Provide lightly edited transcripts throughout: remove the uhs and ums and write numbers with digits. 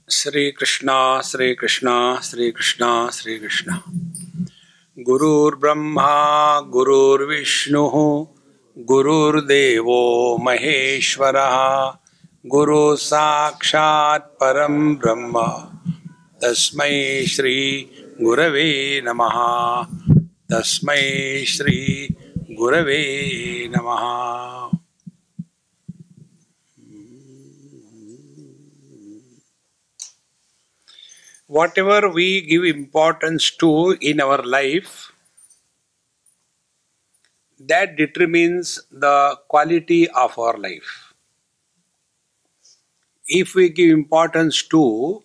Sri Krishna, Sri Krishna, Sri Krishna, Sri Krishna. Gurur Brahma, Gurur Vishnu, Gurur Devo Maheshwara, Guru Sakshat Param Brahma, Tasmai Shri Gurave Namaha, Tasmai Shri Gurave Namaha. Whatever we give importance to in our life, that determines the quality of our life. If we give importance to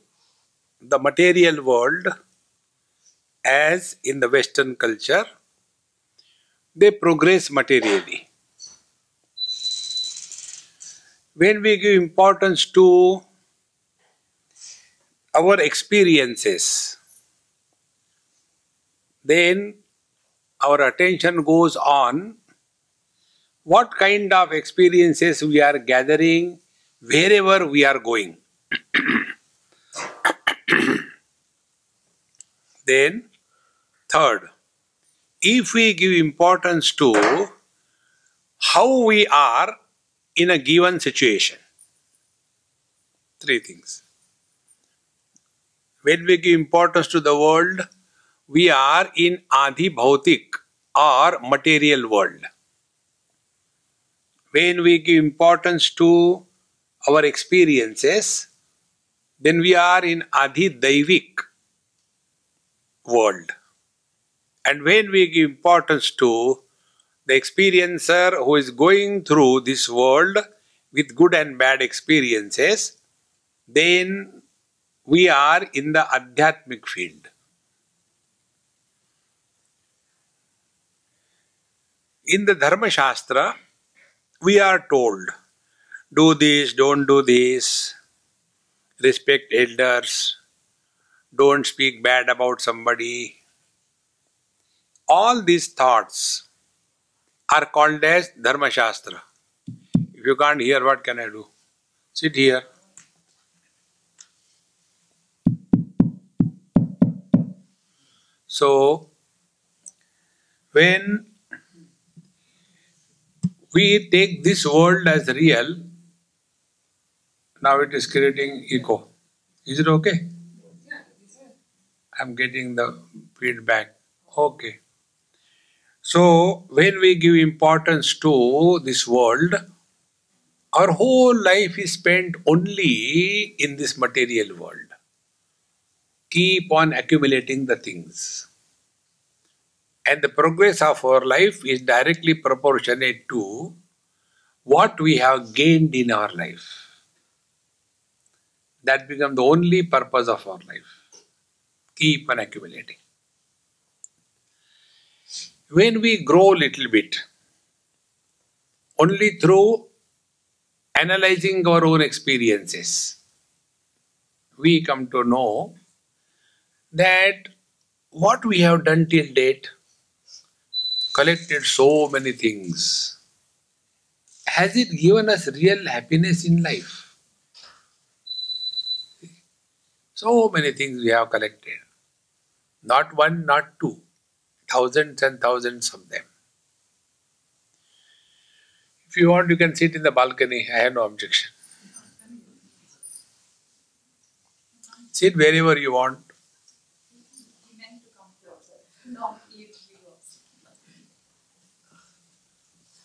the material world, as in the Western culture, they progress materially. When we give importance to our experiences, then our attention goes on what kind of experiences we are gathering wherever we are going. Then, third, if we give importance to how we are in a given situation. Three things. When we give importance to the world, we are in Adhi Bhautik or material world. When we give importance to our experiences, then we are in Adhi Daivik world. And when we give importance to the experiencer who is going through this world with good and bad experiences, then we are in the Adhyatmic field. In the Dharma Shastra, we are told, do this, don't do this, respect elders, don't speak bad about somebody. All these thoughts are called as Dharma Shastra. If you can't hear, what can I do? Sit here. So, when we take this world as real, now it is creating echo. Is it okay? I'm getting the feedback. Okay. So, when we give importance to this world, our whole life is spent only in this material world. Keep on accumulating the things. And the progress of our life is directly proportionate to what we have gained in our life. That becomes the only purpose of our life. Keep on accumulating. When we grow a little bit, only through analyzing our own experiences, we come to know that what we have done till date, collected so many things, has it given us real happiness in life? So many things we have collected. Not one, not two. Thousands and thousands of them. If you want, you can sit in the balcony. I have no objection. Sit wherever you want.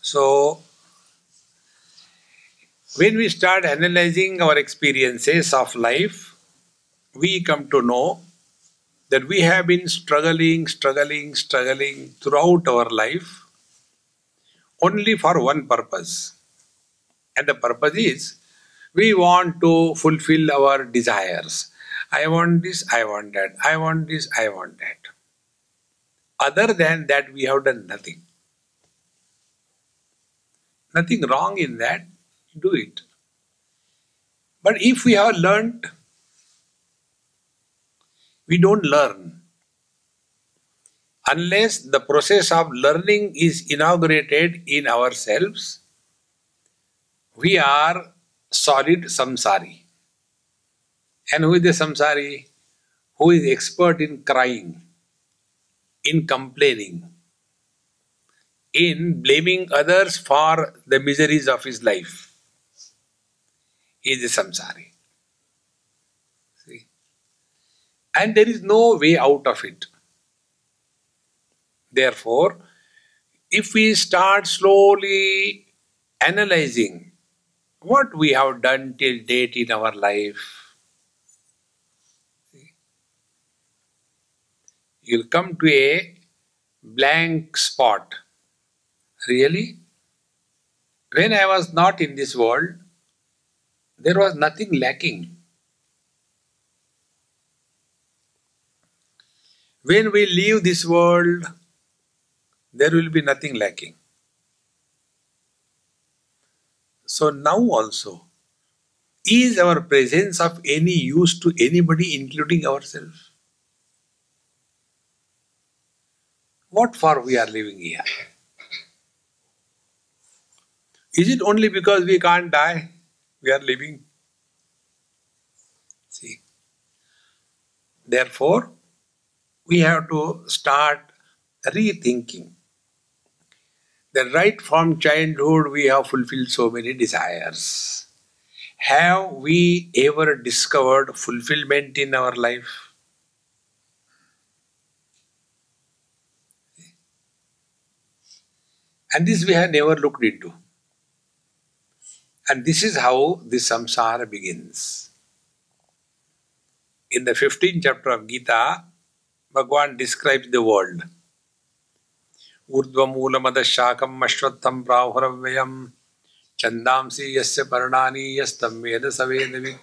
So, when we start analyzing our experiences of life, we come to know that we have been struggling throughout our life only for one purpose. And the purpose is, we want to fulfill our desires. I want this, I want that. I want this, I want that. Other than that, we have done nothing. Nothing wrong in that. Do it. But if we have learnt, we don't learn. Unless the process of learning is inaugurated in ourselves, we are solid samsari. And who is the samsari? Who is expert in crying, in complaining, in blaming others for the miseries of his life. He is a samsari. See? And there is no way out of it. Therefore, if we start slowly analyzing what we have done till date in our life, you'll come to a blank spot. Really? When I was not in this world, there was nothing lacking. When we leave this world, there will be nothing lacking. So now also, is our presence of any use to anybody, including ourselves? What for we are living here? Is it only because we can't die, we are living? See. Therefore, we have to start rethinking that right from childhood we have fulfilled so many desires. Have we ever discovered fulfillment in our life? And this we have never looked into. And this is how this samsara begins. In the 15th chapter of Gita, Bhagavan describes the world. Urdhva moolam adashakam ashvattham prahuravayam chandamsi yasya parnani yastam veda savedavid.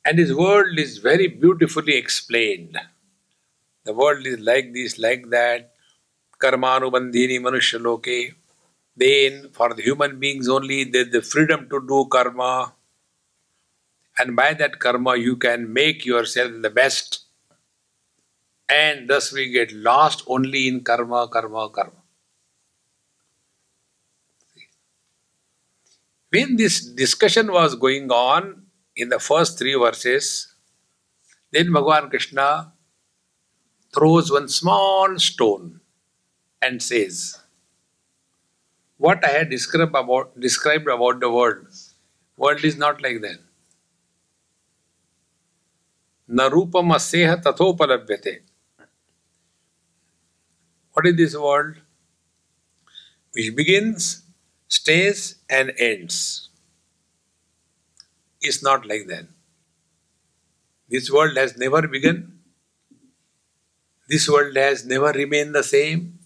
And his world is very beautifully explained. The world is like this, like that. Karmanubandhini manushya loke. Then for the human beings only there is the freedom to do karma. And by that karma you can make yourself the best. And thus we get lost only in karma, karma, karma. When this discussion was going on in the first 3 verses, then Bhagavan Krishna throws one small stone and says, what I had described about the world is not like that. Na rupam asyeha tathopalabhyate. What is this world? Which begins, stays and ends. It's not like that. This world has never begun. This world has never remained the same.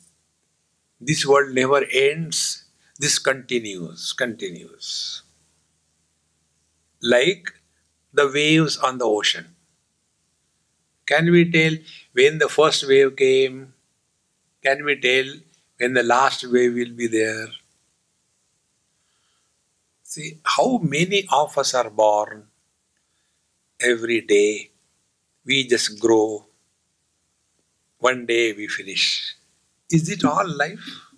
This world never ends. This continues. Like the waves on the ocean. Can we tell when the first wave came? Can we tell when the last wave will be there? See, how many of us are born every day? We just grow. One day we finish. Is it all life?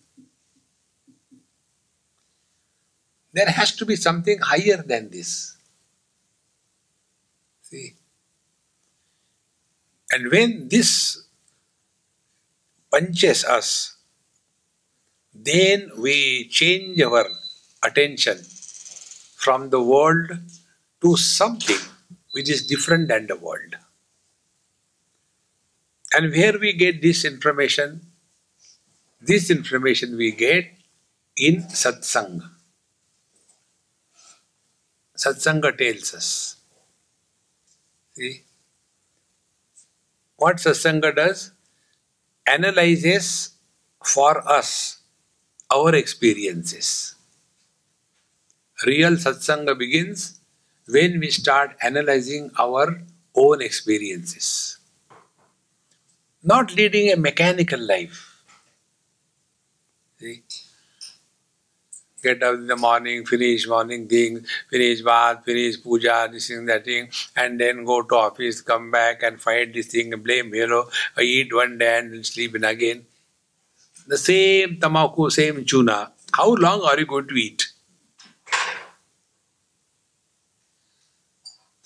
There has to be something higher than this. See? And when this punches us, then we change our attention from the world to something which is different than the world. And where we get this information we get in Satsang. Satsanga tells us. See? What Satsanga does? Analyzes for us our experiences. Real Satsanga begins when we start analyzing our own experiences. Not leading a mechanical life. See? Get up in the morning, finish morning things, finish bath, finish puja, this thing, that thing, and then go to office, come back and fight this thing, blame hero, eat one day and sleep in again. The same tamaku, same chuna. How long are you going to eat?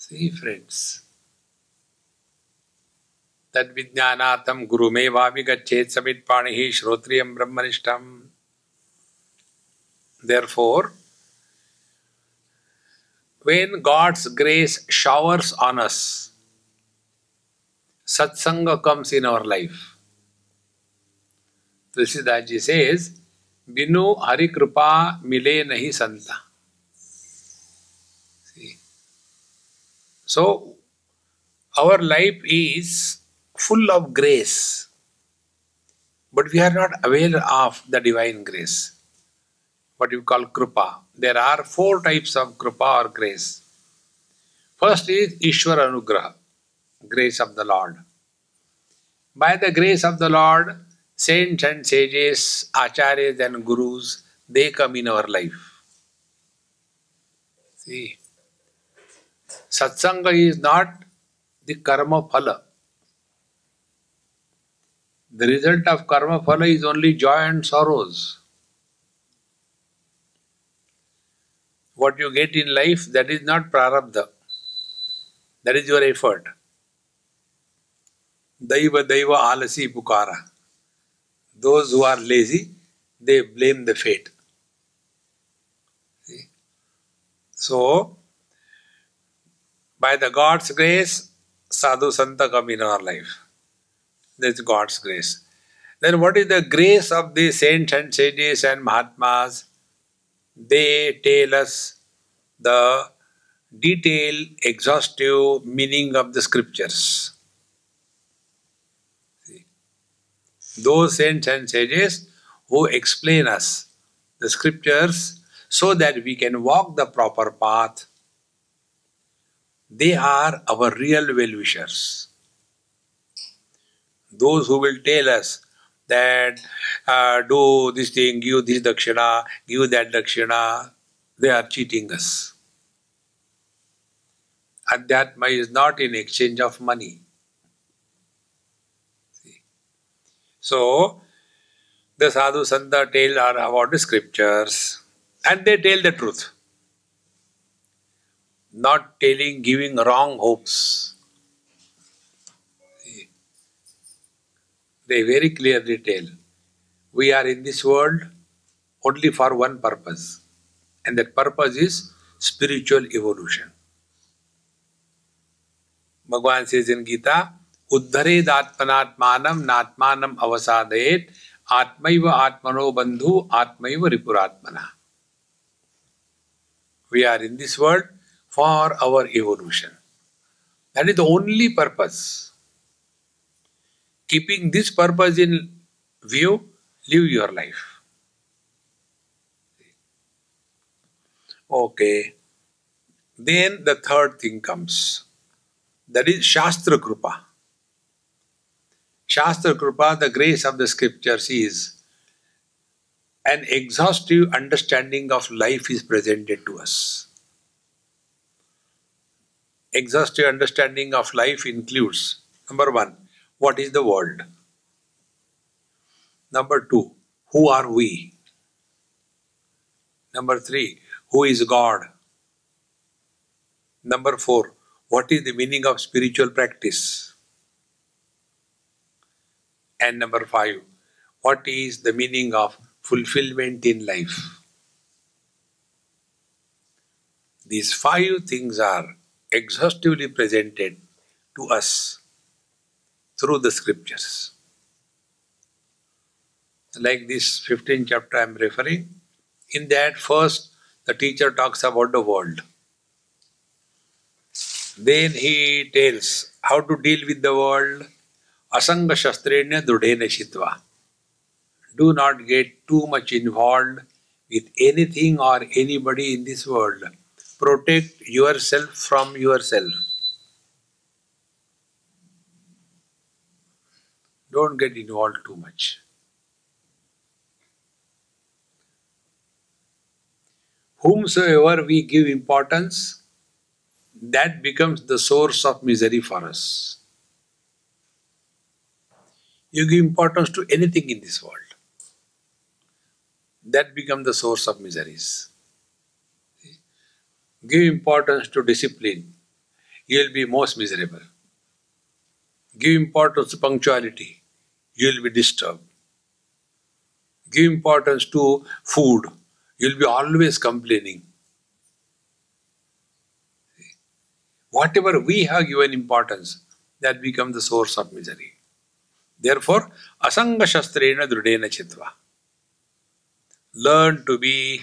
See, friends, that vijnanatam gurumevami gachet samit panihi shrotriyam brahmanishtam. Therefore, when God's grace showers on us, Satsanga comes in our life. Tulsidaji says, Binu Hari Kripa mile nahi santa. See? So, our life is full of grace, but we are not aware of the divine grace. What you call Kripa. There are 4 types of Kripa or grace. First is Ishvara Anugraha, grace of the Lord. By the grace of the Lord, saints and sages, acharyas and gurus, they come in our life. See, Satsanga is not the karma phala. The result of karma phala is only joy and sorrows. What you get in life, that is not prarabdha. That is your effort. Daiva daiva alasi pukara. Those who are lazy, they blame the fate. See? So, by the God's grace, sadhu santa come in our life. That's God's grace. Then what is the grace of the saints and sages and mahatmas? They tell us the detailed, exhaustive meaning of the scriptures. See? Those saints and sages who explain us the scriptures so that we can walk the proper path, they are our real well-wishers. Those who will tell us that do this thing, give this dakshina, give that dakshina, they are cheating us. Adhyatma is not in exchange of money. See? So, the sadhu santa tell about the scriptures and they tell the truth. Not telling, giving wrong hopes. See? They very clearly tell, we are in this world only for one purpose, and that purpose is spiritual evolution. Bhagavan says in Gita, Uddhared atmanatmanam natmanam avasadayet atmaiva atmano bandhu atmaiva ripuratmana. We are in this world for our evolution. That is the only purpose. Keeping this purpose in view, live your life. Okay. Then the third thing comes. That is Shastra Krupa. Shastra Krupa, the grace of the scriptures, is an exhaustive understanding of life is presented to us. Exhaustive understanding of life includes, number 1, what is the world? Number 2, who are we? Number 3, who is God? Number 4, what is the meaning of spiritual practice? And number 5, what is the meaning of fulfillment in life? These 5 things are exhaustively presented to us through the scriptures. Like this 15th chapter I am referring, in that first the teacher talks about the world. Then he tells how to deal with the world. Asanga shastrenya dudhena shitva. Do not get too much involved with anything or anybody in this world. Protect yourself from yourself. Don't get involved too much. Whomsoever we give importance, that becomes the source of misery for us. You give importance to anything in this world, that becomes the source of miseries. Give importance to discipline. you will be most miserable. Give importance to punctuality, you will be disturbed. Give importance to food, you will be always complaining. Whatever we have given importance, that becomes the source of misery. Therefore, asanga shastrena drudena chitva. Learn to be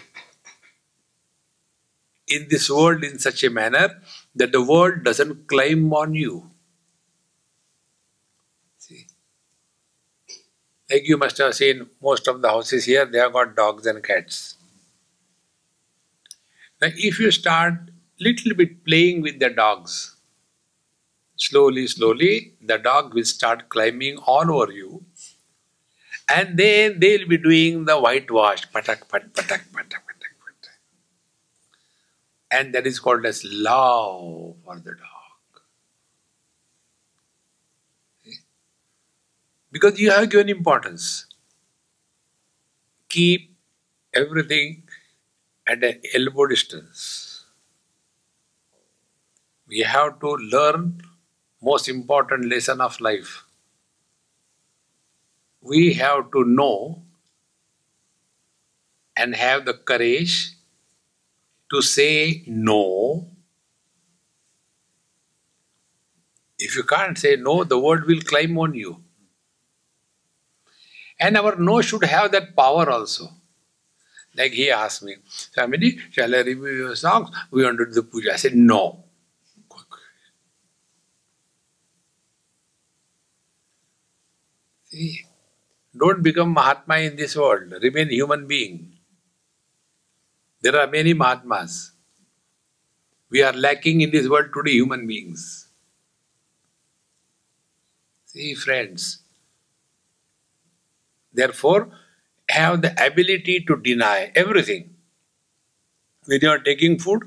in this world in such a manner that the world doesn't climb on you. See, like you must have seen most of the houses here, they have got dogs and cats. Now, if you start little bit playing with the dogs, slowly, slowly, the dog will start climbing all over you, and then they'll be doing the whitewash, patak, pat, patak, patak, patak, patak. And that is called as love for the dog. See? Because you have given importance. Keep everything at an elbow distance. We have to learn most important lesson of life. We have to know and have the courage to say no. If you can't say no, the world will climb on you. And our no should have that power also. Like he asked me, Swamiji, shall I review your songs? We want to do the puja. I said, no. See, don't become Mahatma in this world. Remain human being. There are many Mahatmas. We are lacking in this world today human beings. See, friends. Therefore, have the ability to deny everything. When you are taking food,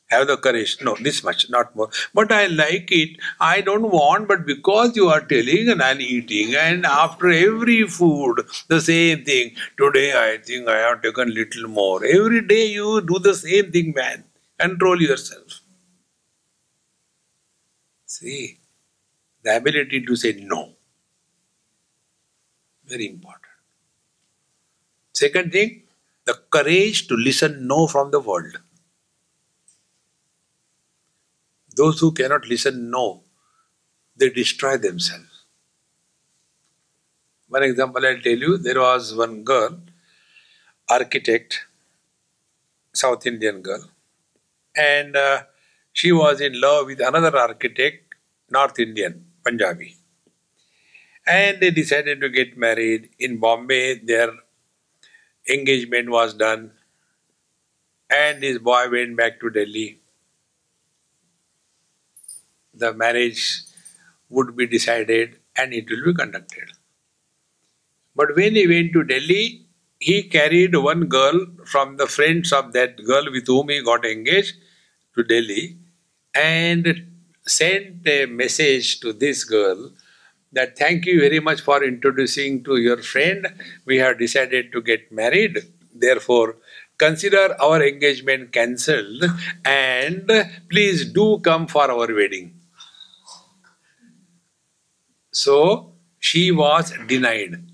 have the courage. No, this much, not more. But I like it. I don't want, but because you are telling and I'm eating, and after every food, the same thing. Today I think I have taken little more. Every day you do the same thing, man. Control yourself. See, the ability to say no. Very important. Second thing, the courage to listen no from the world. Those who cannot listen no, they destroy themselves. One example I'll tell you, there was one girl, architect, South Indian girl, and she was in love with another architect, North Indian, Punjabi. And they decided to get married. In Bombay, their engagement was done, and this boy went back to Delhi. The marriage would be decided and it will be conducted. But when he went to Delhi, he carried one girl from the friends of that girl with whom he got engaged to Delhi and sent a message to this girl that thank you very much for introducing to your friend. We have decided to get married. Therefore, consider our engagement cancelled and please do come for our wedding. So, she was denied.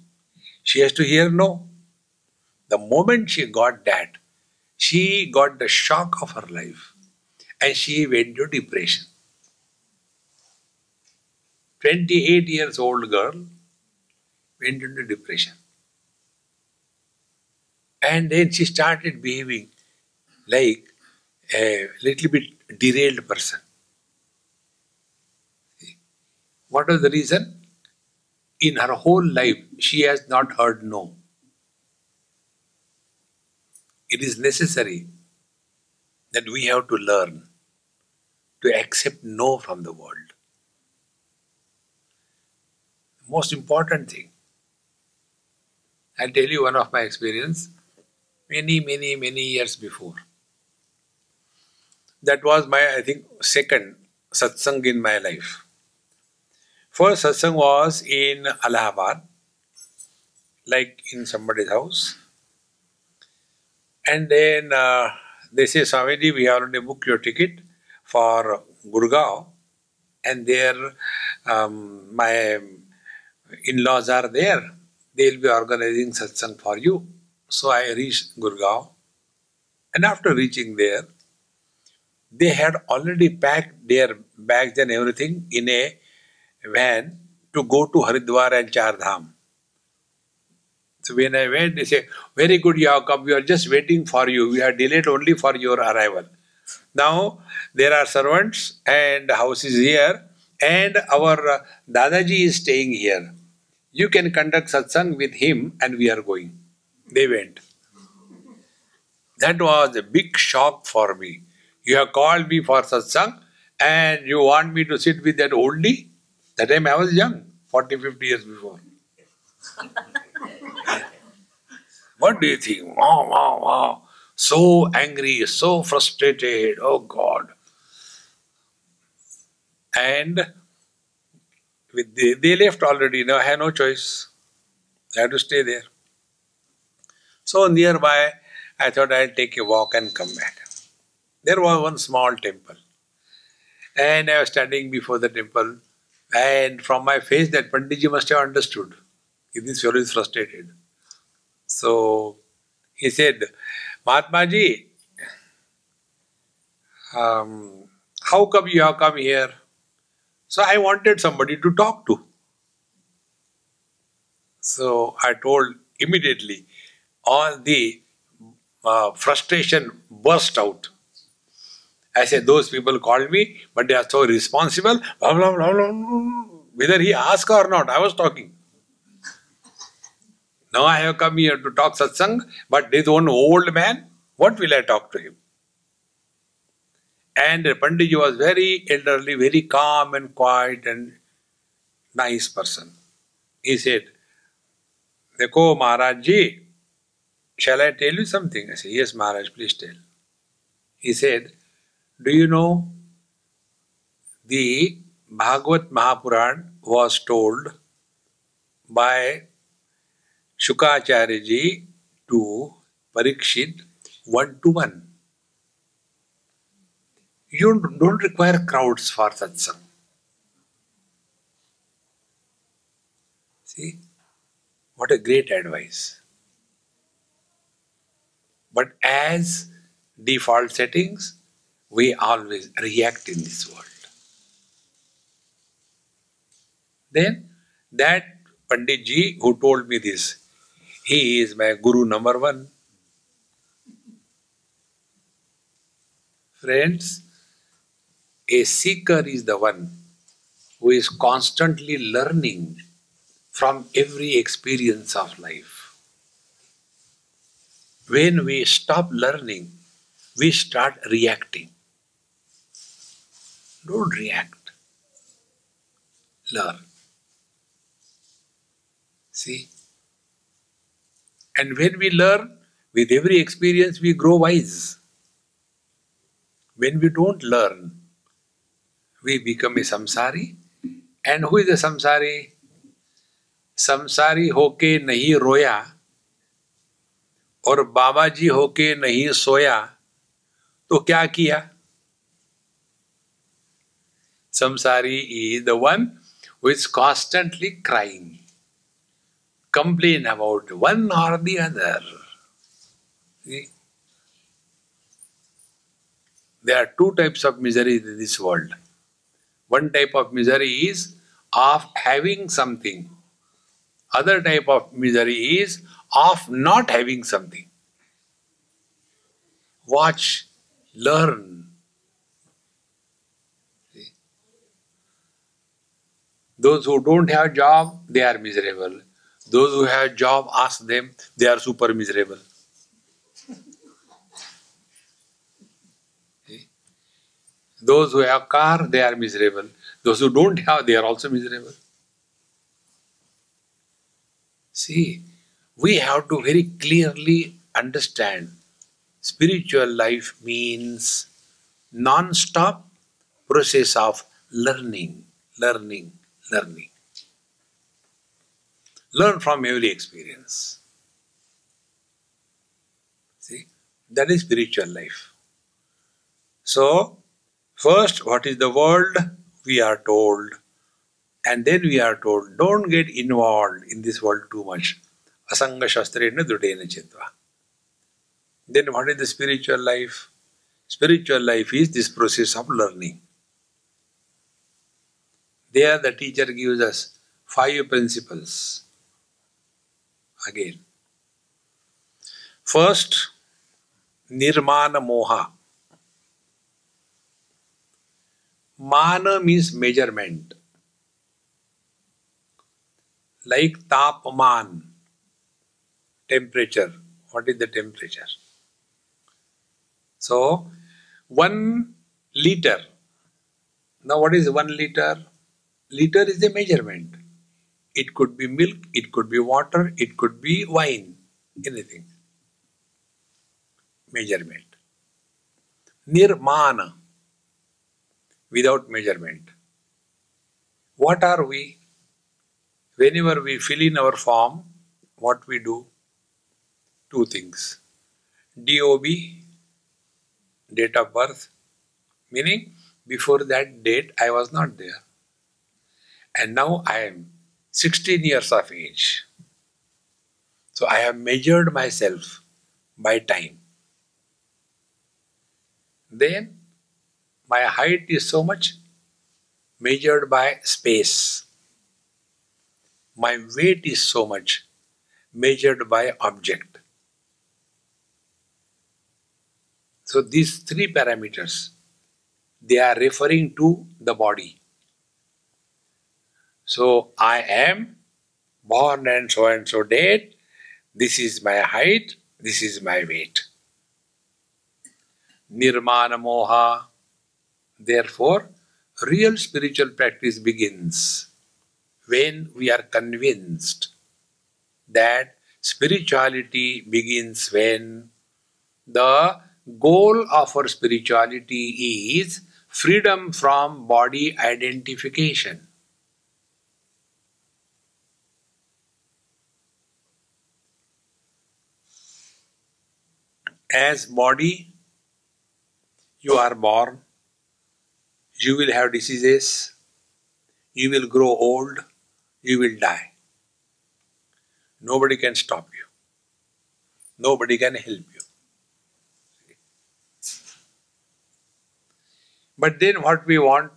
She has to hear no. The moment she got that, she got the shock of her life and she went to depression. 28 years old girl went into depression. And then she started behaving like a little bit derailed person. What was the reason? In her whole life, she has not heard no. It is necessary that we have to learn to accept no from the world. Most important thing. I'll tell you one of my experience many years before. That was my, I think, second satsang in my life. First satsang was in Allahabad, like in somebody's house. And then they say, Swamiji, we have already booked your ticket for Gurgaon. and there my in-laws are there. They'll be organizing satsang for you. So I reached Gurgaon, and after reaching there, they had already packed their bags and everything in a van to go to Haridwar and Char Dham. So when I went, they say, "Very good, you have come. We are just waiting for you. We are delayed only for your arrival." Now there are servants and house is here, and our Dadaji is staying here. You can conduct satsang with him, and we are going. They went. That was a big shock for me. You have called me for satsang, and you want me to sit with that oldie? That time I was young, 40, 50 years before. What do you think? Wow, wow, wow. So angry, so frustrated. Oh God. And they left already. Now I had no choice. I had to stay there. So nearby, I thought I'll take a walk and come back. There was one small temple. And I was standing before the temple. And from my face, that Panditji must have understood. This fellow is frustrated. So he said, Mahatma ji, how come you have come here? So I wanted somebody to talk to. So I told immediately, all the frustration burst out. I said, those people called me, but they are so responsible. Blah, blah, blah, blah. Whether he asked or not, I was talking. Now I have come here to talk satsang, but this one old man, what will I talk to him? And Panditji was very elderly, very calm and quiet and nice person. He said, Dekho Maharaj ji, shall I tell you something? I said, yes Maharaj, please tell. He said, do you know the Bhagavad Mahapuran was told by Shukacharya ji to Parikshit 1-1. You don't require crowds for satsang. See, what a great advice. But as default settings, we always react in this world. Then that Pandit ji who told me this, he is my Guru number 1. Friends, a seeker is the one who is constantly learning from every experience of life. When we stop learning, we start reacting. Don't react. Learn. See? And when we learn, with every experience we grow wise. When we don't learn, we become a samsari. And who is a samsari? Samsari होके नहीं रोया और बाबा जी होके नहीं सोया तो क्या किया? Samsari is the one who is constantly crying, complain about one or the other. See? There are 2 types of misery in this world. One type of misery is of having something. Other type of misery is of not having something. Watch, learn. See? Those who don't have job, they are miserable. Those who have job, ask them, they are super miserable. See? Those who have car, they are miserable. Those who don't have, they are also miserable. See, we have to very clearly understand spiritual life means non-stop process of learning, learning, learning. Learn from every experience. See, that is spiritual life. So, first, what is the world? we are told, and then we are told, don't get involved in this world too much. Asanga shastrena dudena chitva. Then what is the spiritual life? Spiritual life is this process of learning. There the teacher gives us 5 principles. Again. First, nirmana moha. Mana means measurement. Like tapaman, temperature. What is the temperature? So, 1 liter. Now what is 1 liter? Liter is the measurement. It could be milk, it could be water, it could be wine, anything. Measurement. Nirmana, without measurement. What are we? Whenever we fill in our form, what we do? 2 things. DOB, date of birth, meaning before that date I was not there. And now I am 16 years of age. So I have measured myself by time. Then my height is so much, measured by space. My weight is so much, measured by object. So these 3 parameters, they are referring to the body. So I am born and so date, this is my height, this is my weight. Nirmana moha. Therefore, real spiritual practice begins when we are convinced that spirituality begins when the goal of our spirituality is freedom from body identification. As body, you are born, you will have diseases, you will grow old, you will die. Nobody can stop you. Nobody can help you. But then what we want,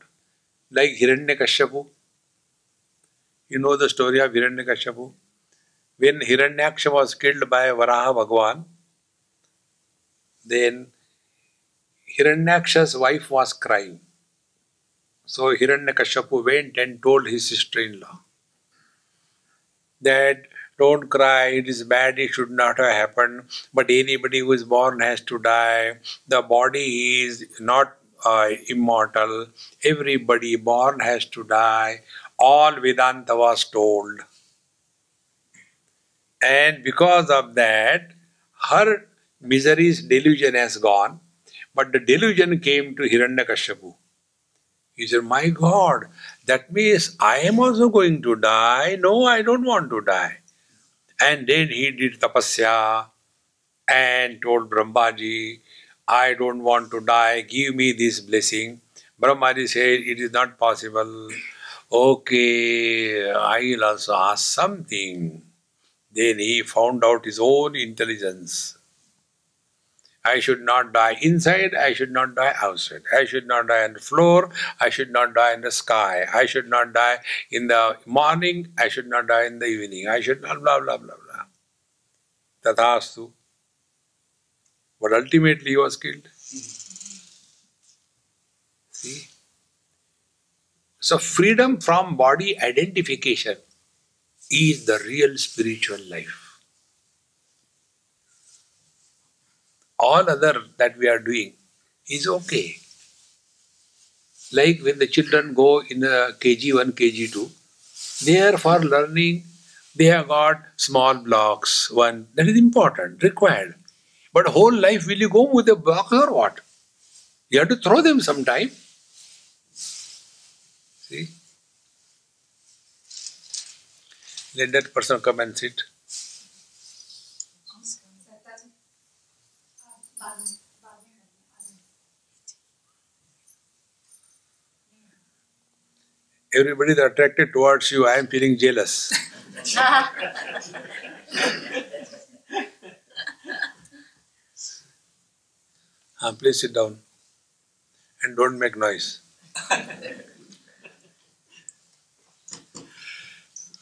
like Hiranyakashipu, you know the story of Hiranyakashipu? When Hiranyaksha was killed by Varaha Bhagwan, then Hiranyaksha's wife was crying. So Hiranyakashipu went and told his sister-in-law that don't cry, it is bad, it should not have happened, but anybody who is born has to die. The body is not immortal. Everybody born has to die. All Vedanta was told. And because of that, her misery's delusion has gone. But the delusion came to Hiranyakashipu. He said, my God, that means I am also going to die. No, I don't want to die. And then he did tapasya and told Brahmaji, I don't want to die, give me this blessing. Brahmaji said, it is not possible. Okay, I will also ask something. Then he found out his own intelligence. I should not die inside, I should not die outside. I should not die on the floor, I should not die in the sky. I should not die in the morning, I should not die in the evening. I should not blah blah blah blah. Tathastu. But ultimately he was killed. See? So freedom from body identification is the real spiritual life. All other that we are doing is okay. Like when the children go in KG1, KG2, there for learning, they have got small blocks, one, that is important, required. But whole life, will you go with a block or what? You have to throw them sometime. See? Let that person come and sit. Everybody is attracted towards you. I am feeling jealous. Please sit down and don't make noise.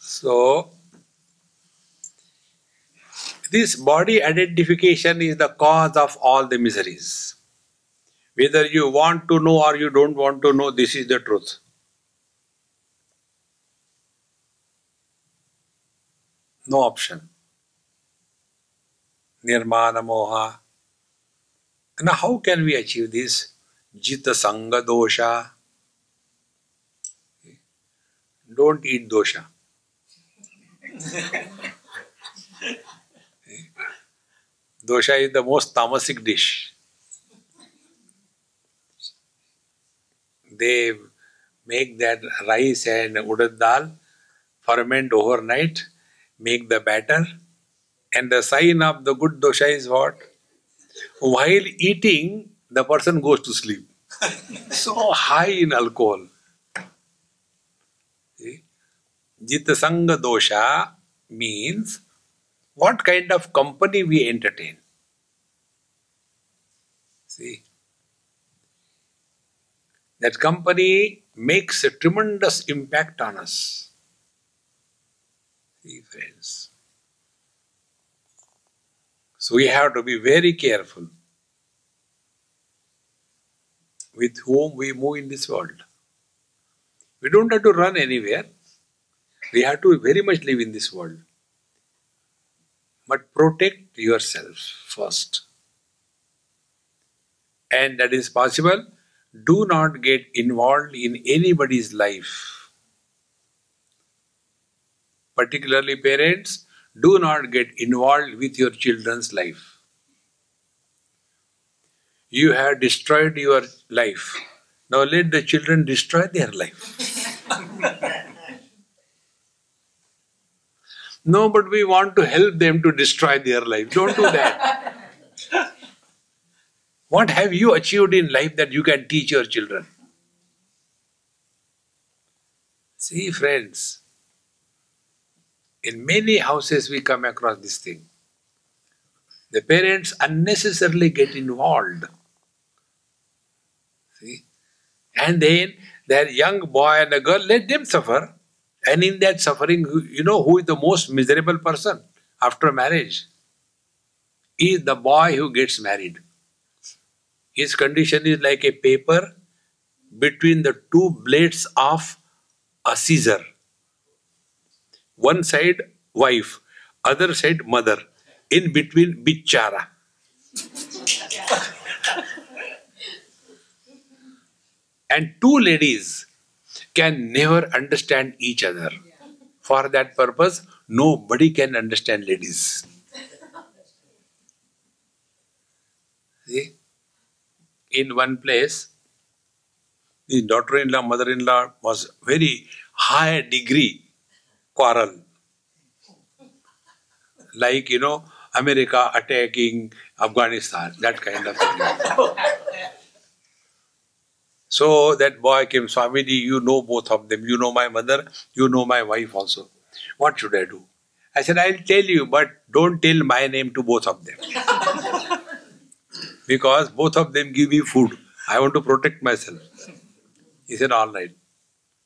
So, this body identification is the cause of all the miseries. Whether you want to know or you don't want to know, this is the truth. No option. Nirmana moha. Now, how can we achieve this? Jita sanga dosha. Don't eat dosha. Dosha is the most tamasic dish. They make that rice and urad dal, ferment overnight, make the batter, and the sign of the good dosha is what? While eating, the person goes to sleep. So high in alcohol. See? Jita sanga dosha means what kind of company we entertain. See? That company makes a tremendous impact on us. See, friends. So we have to be very careful with whom we move in this world. We don't have to run anywhere. We have to very much live in this world. But protect yourself first. And that is possible. Do not get involved in anybody's life. Particularly parents, do not get involved with your children's life. You have destroyed your life. Now let the children destroy their life. No, but we want to help them to destroy their life. Don't do that. What have you achieved in life that you can teach your children? See, friends, in many houses we come across this thing. The parents unnecessarily get involved. See? And then their young boy and a girl, let them suffer. And in that suffering, you know who is the most miserable person after marriage? Is the boy who gets married. His condition is like a paper between the two blades of a scissor. One side wife, other side mother. In between bichara. And two ladies can never understand each other. For that purpose, nobody can understand ladies. See? In one place, the daughter-in-law, mother-in-law was very high degree quarrel. Like, America attacking Afghanistan, that kind of thing. So that boy came, Swamiji, you know both of them. You know my mother, you know my wife also. What should I do? I said, I'll tell you, but don't tell my name to both of them. Because both of them give me food. I want to protect myself. He said, all right.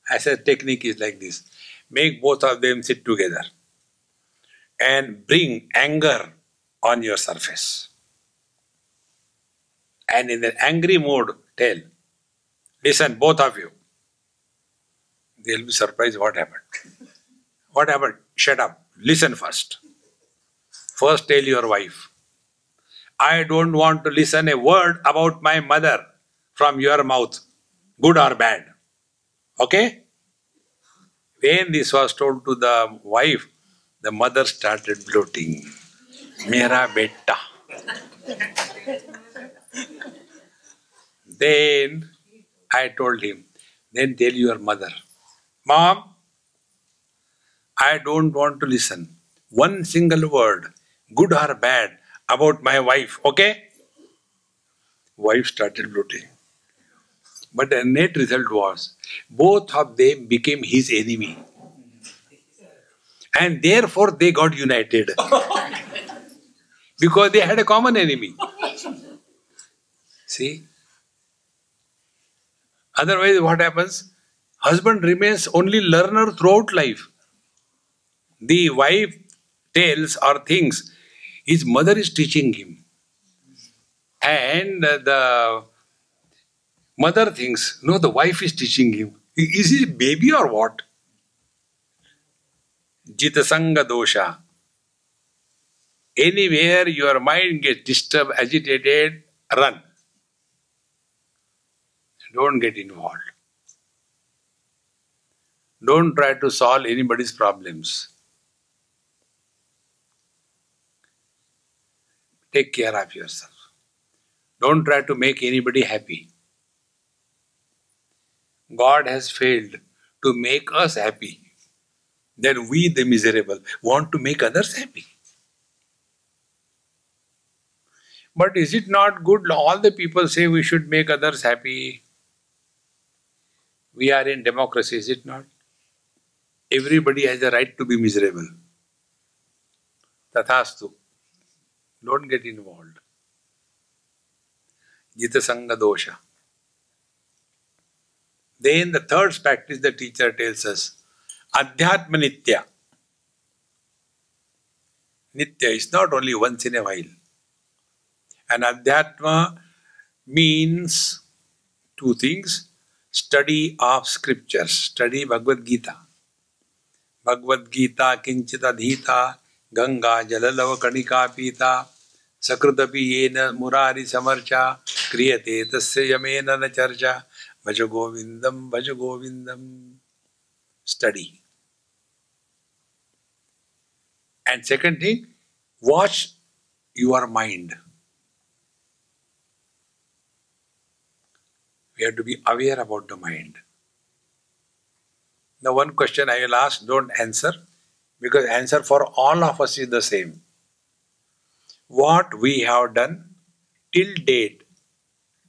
I said, technique is like this. Make both of them sit together and bring anger on your surface. And in the angry mode, tell, listen, both of you. They'll be surprised what happened. What happened? Shut up. Listen first. First tell your wife, I don't want to listen a word about my mother from your mouth, good or bad. Okay? When this was told to the wife, the mother started gloating. Mera betta. Then I told him, then tell your mother, Mom, I don't want to listen one single word, good or bad, about my wife, okay? Wife started gloating. But the net result was, both of them became his enemy. And therefore they got united. Because they had a common enemy. See? Otherwise what happens? Husband remains only learner throughout life. The wife tells or thinks his mother is teaching him. And the mother thinks, no, the wife is teaching him. Is he a baby or what? Jitasanga dosha. Anywhere your mind gets disturbed, agitated, run. Don't get involved. Don't try to solve anybody's problems. Take care of yourself. Don't try to make anybody happy. God has failed to make us happy. Then we, the miserable, want to make others happy. But is it not good? All the people say we should make others happy. We are in democracy, is it not? Everybody has the right to be miserable. Tathastu. Don't get involved. Jitasanga dosha. Then the third practice the teacher tells us, Adhyatma Nitya. Nitya is not only once in a while. And Adhyatma means two things. Study of scriptures. Study Bhagavad Gita. Bhagavad Gita kinchita dhita ganga jalalava kanika pita sakrutapi yena murari samarcha kriyate tasya yamena na charcha bhaja govindam bhaja govindam. Study. And second thing, watch your mind. We have to be aware about the mind. Now one question I will ask, don't answer, because answer for all of us is the same. What we have done till date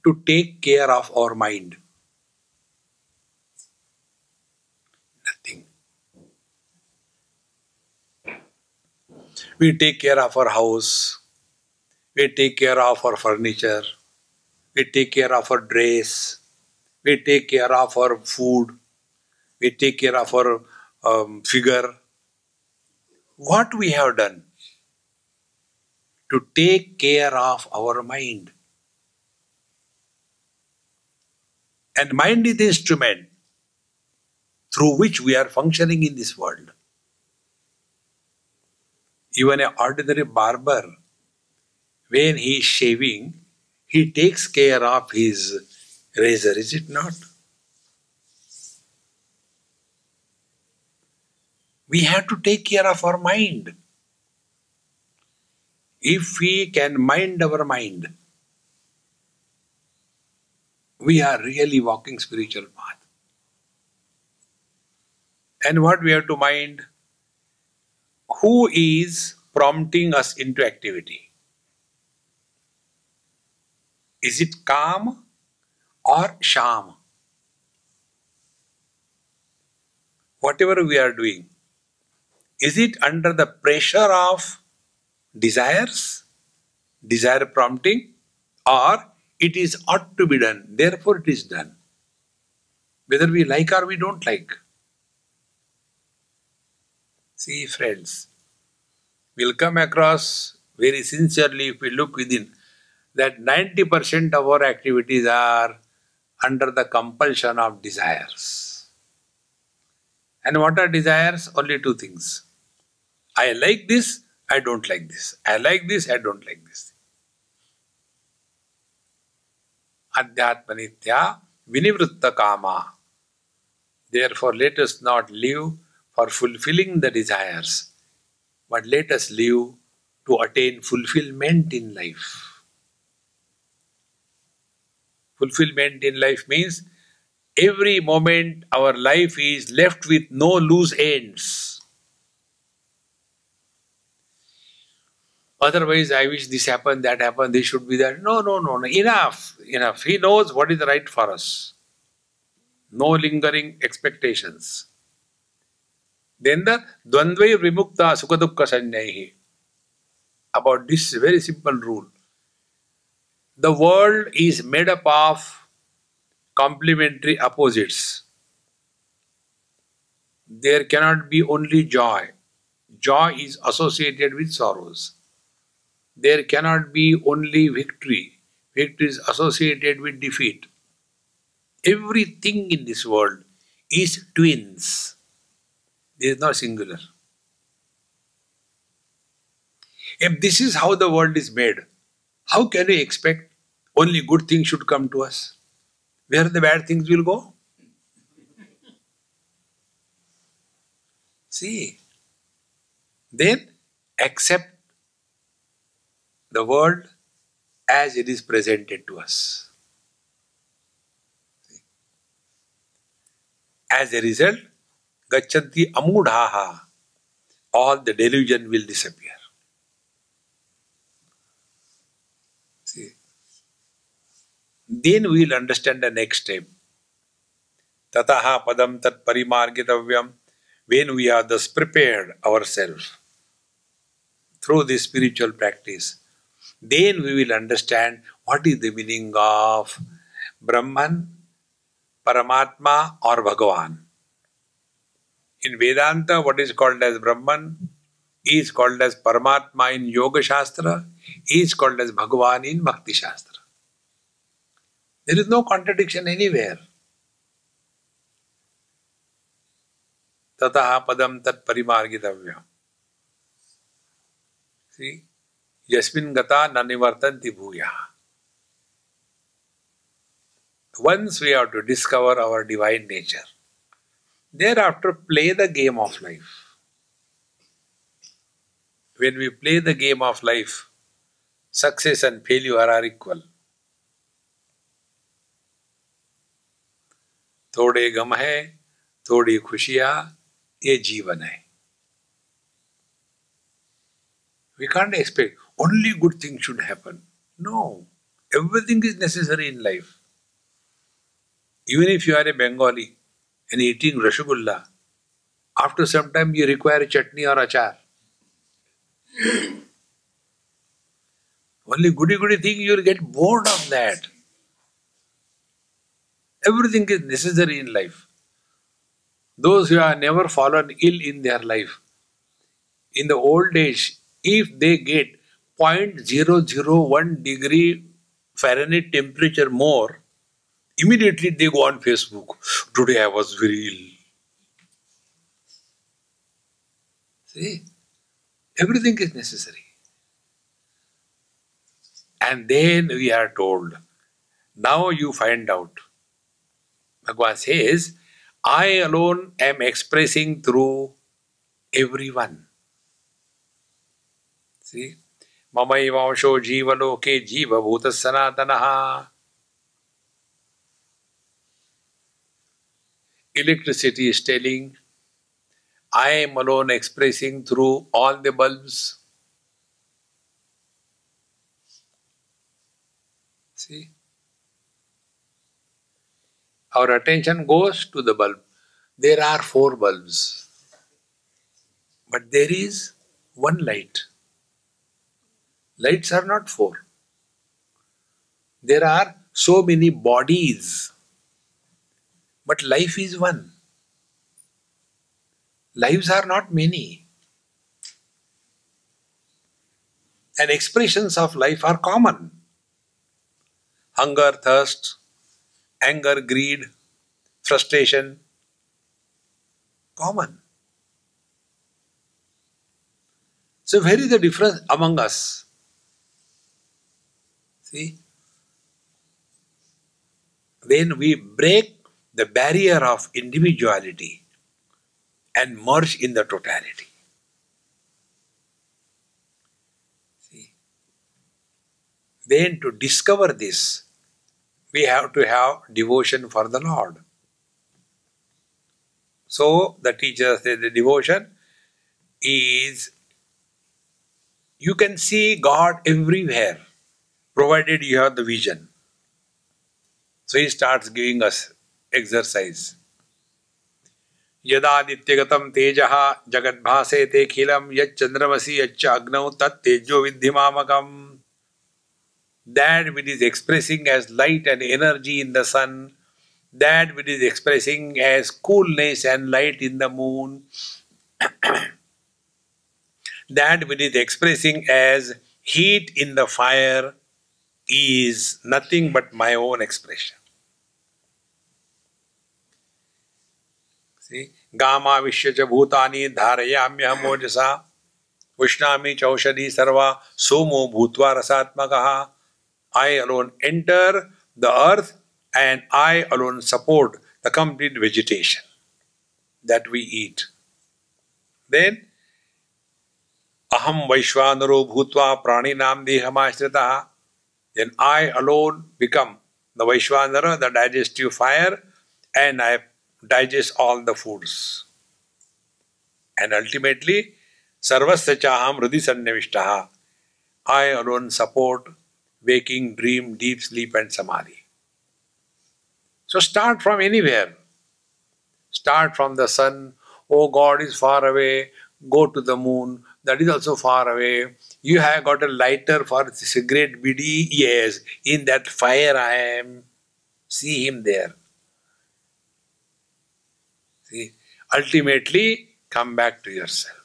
to take care of our mind? Nothing. We take care of our house, we take care of our furniture, we take care of our dress, we take care of our food, we take care of our figure. What we have done to take care of our mind? And mind is the instrument through which we are functioning in this world. Even an ordinary barber, when he is shaving, he takes care of his razor, is it not? We have to take care of our mind. If we can mind our mind, we are really walking spiritual path. And what we have to mind? Who is prompting us into activity? Is it Kam or Sham? Whatever we are doing, is it under the pressure of desires, desire prompting, or it is ought to be done, therefore it is done? Whether we like or we don't like. See friends, we'll come across very sincerely if we look within that 90% of our activities are under the compulsion of desires. And what are desires? Only two things. I like this, I don't like this. I like this, I don't like this. Adhyatma Nitya Vinivritta Kama. Therefore, let us not live for fulfilling the desires, but let us live to attain fulfillment in life. Fulfillment in life means every moment our life is left with no loose ends. Otherwise, I wish this happened, that happened, this should be that. No. Enough. He knows what is right for us. no lingering expectations. Then the Dvandvai Vimukta Sukadukka Sanyaihi. About this very simple rule. The world is made up of complementary opposites. There cannot be only joy. Joy is associated with sorrows. There cannot be only victory. Victory is associated with defeat. Everything in this world is twins. There is no singular. If this is how the world is made, how can we expect only good things should come to us? Where the bad things will go? See, then accept the world as it is presented to us. As a result, gachanti amudhaha, all the delusion will disappear. See, then we will understand the next step. Tataha padam tat parimargitavyam. When we are thus prepared ourselves through this spiritual practice, then we will understand what is the meaning of Brahman, Paramatma or Bhagavan. In Vedanta, what is called as Brahman is called as Paramatma in Yoga Shastra, is called as Bhagavan in Bhakti Shastra. There is no contradiction anywhere. Tataha padam tat parimargitavyam. See, yasmin gata nanivartanti bhuya. Once we have to discover our divine nature, thereafter play the game of life. When we play the game of life, success and failure are equal. थोड़े गम है, थोड़ी खुशियाँ, ये जीवन है. We can't expect only good things should happen. No, everything is necessary in life. Even if you are a Bengali and eating rasgulla, after some time you require chutney or achar. Only goody thing you will get bored of that. Everything is necessary in life. Those who have never fallen ill in their life, in the old age, if they get 0.001 degree Fahrenheit temperature more, immediately they go on Facebook. Today I was very ill. See, everything is necessary. And then we are told, now you find out. Bhagavan says, I alone am expressing through everyone. See, Mamaivansho Jivaloke Jiva Bhuta Sanatanaha. Electricity is telling, I am alone expressing through all the bulbs. See? Our attention goes to the bulb. There are 4 bulbs. But there is one light. Lights are not 4. There are so many bodies. But life is one. Lives are not many. And expressions of life are common. Hunger, thirst, anger, greed, frustration, common. So where is the difference among us? See? When we break the barrier of individuality and merge in the totality. See? Then to discover this, we have to have devotion for the Lord. So the teacher said the devotion is, you can see God everywhere, provided you have the vision. So he starts giving us exercise. Yadadityagatam tejaha jagadbhasete khilam yat chandramasi yaccha agnau tat tejo vidhimamakam. That which is expressing as light and energy in the sun, that which is expressing as coolness and light in the moon, that which is expressing as heat in the fire is nothing but my own expression. See, Gama Vishyacha Bhutani Dharayamya Mojasa Vishnami Chaushadi Sarva Somo Bhutva Rasatmakaha. I alone enter the earth and I alone support the complete vegetation that we eat. Then Aham Vaishvanaro Bhutva Praninam Dehamashritaha. Then I alone become the Vaishvanara, the digestive fire, and I digest all the foods. And ultimately, Sarvasya Chaham Hridi Sannavishtaha. I alone support waking, dream, deep sleep and samadhi. So start from anywhere. Start from the sun. Oh, God is far away. Go to the moon. That is also far away. You have got a lighter for cigarette bidi. Yes, in that fire I am. See him there. See, ultimately, come back to yourself.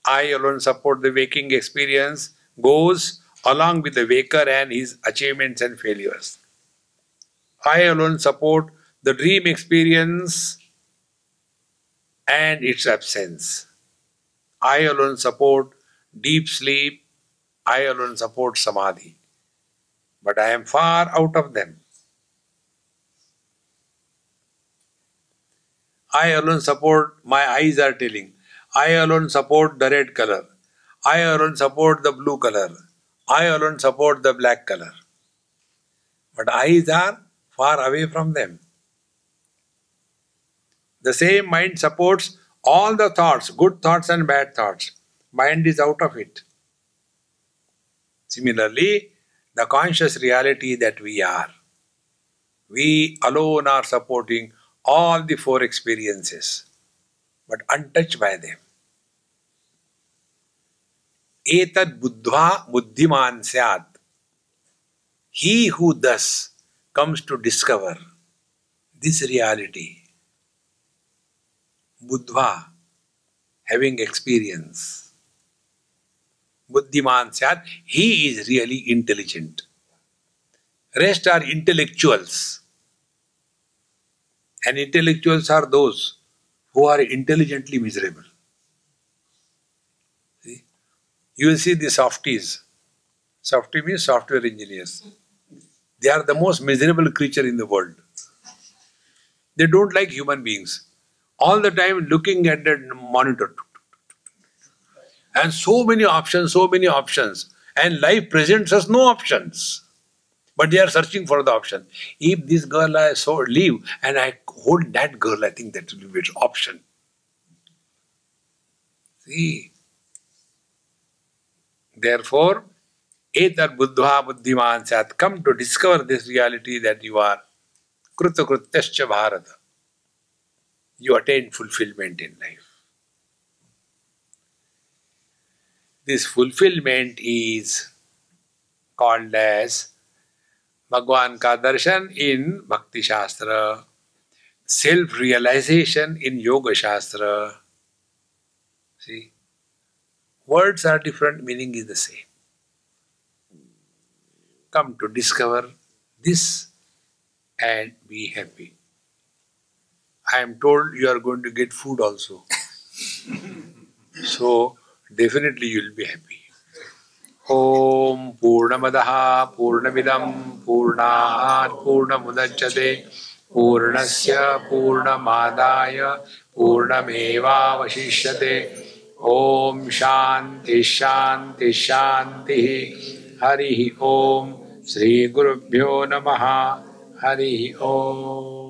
I alone support the waking experience, goes along with the waker and his achievements and failures. I alone support the dream experience and its absence. I alone support deep sleep. I alone support samadhi. But I am far out of them. I alone support, my eyes are telling. I alone support the red color. I alone support the blue color. I alone support the black color. But eyes are far away from them. The same mind supports all the thoughts, good thoughts and bad thoughts. Mind is out of it. Similarly, the conscious reality that we are, we alone are supporting all the four experiences, but untouched by them. Etad buddhva buddhiman syat. He who thus comes to discover this reality, buddhva, having experience, buddhiman syat, he is really intelligent. Rest are intellectuals. And intellectuals are those who are intelligently miserable. See? You will see the softies. Softie means software engineers. They are the most miserable creature in the world. They don't like human beings. All the time looking at the monitor. And so many options. And life presents us no options. But they are searching for the option. If this girl I saw leave and I hold that girl, I think that will be an option. See. Therefore, etar buddhva buddhiman sat. Come to discover this reality that you are kruta krutyascha bharata. You attain fulfillment in life. This fulfillment is called as Bhagwan ka darshan in Bhakti Shastra, self-realization in Yoga Shastra. See, words are different, meaning is the same. Come to discover this and be happy. I am told you are going to get food also. So, definitely you will be happy. Om Purnamadaha Purnamidam Purnat Purnamudachyate Purnasya Purnamadaya Purnameva Vashishyate. Om Shanti Shanti Shanti. Hari Om. Sri Gurubhyo Namaha. Hari Om.